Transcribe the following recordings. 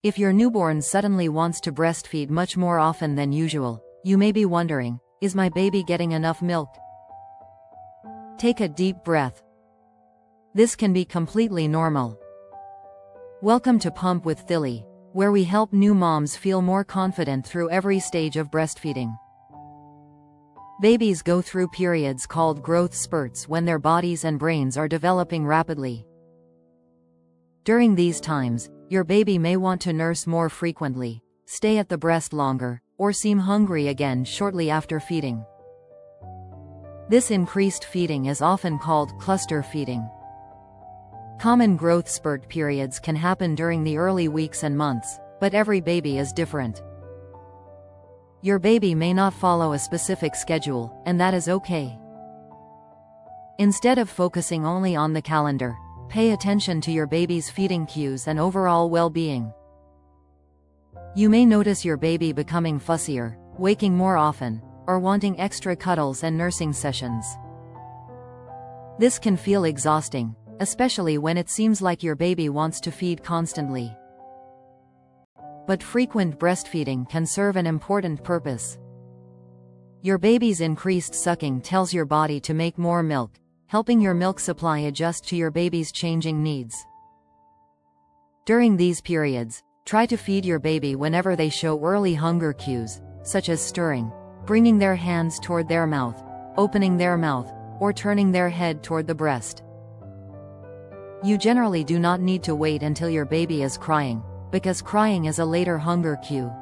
If your newborn suddenly wants to breastfeed much more often than usual, you may be wondering, is my baby getting enough milk? Take a deep breath. This can be completely normal. Welcome to Pump with Thilly, where we help new moms feel more confident through every stage of breastfeeding. Babies go through periods called growth spurts when their bodies and brains are developing rapidly. During these times, your baby may want to nurse more frequently, stay at the breast longer, or seem hungry again shortly after feeding. This increased feeding is often called cluster feeding. Common growth spurt periods can happen during the early weeks and months, but every baby is different. Your baby may not follow a specific schedule, and that is okay. Instead of focusing only on the calendar, pay attention to your baby's feeding cues and overall well-being. You may notice your baby becoming fussier, waking more often, or wanting extra cuddles and nursing sessions. This can feel exhausting, especially when it seems like your baby wants to feed constantly. But frequent breastfeeding can serve an important purpose. Your baby's increased sucking tells your body to make more milk, helping your milk supply adjust to your baby's changing needs. During these periods, try to feed your baby whenever they show early hunger cues, such as stirring, bringing their hands toward their mouth, opening their mouth, or turning their head toward the breast. You generally do not need to wait until your baby is crying, because crying is a later hunger cue.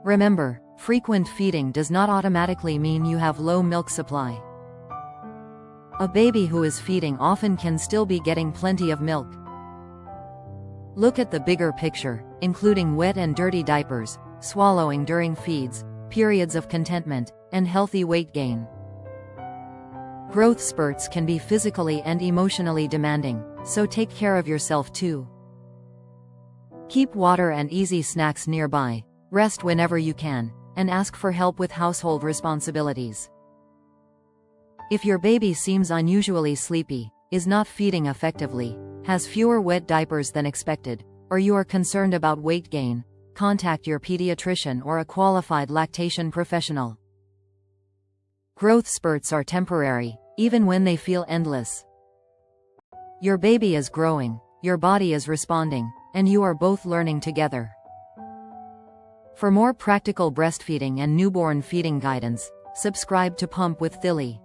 Remember, frequent feeding does not automatically mean you have low milk supply. A baby who is feeding often can still be getting plenty of milk. Look at the bigger picture, including wet and dirty diapers, swallowing during feeds, periods of contentment, and healthy weight gain. Growth spurts can be physically and emotionally demanding, so take care of yourself too. Keep water and easy snacks nearby, rest whenever you can, and ask for help with household responsibilities. If your baby seems unusually sleepy, is not feeding effectively, has fewer wet diapers than expected, or you are concerned about weight gain, contact your pediatrician or a qualified lactation professional. Growth spurts are temporary, even when they feel endless. Your baby is growing, your body is responding, and you are both learning together. For more practical breastfeeding and newborn feeding guidance, subscribe to Pump with Thilly.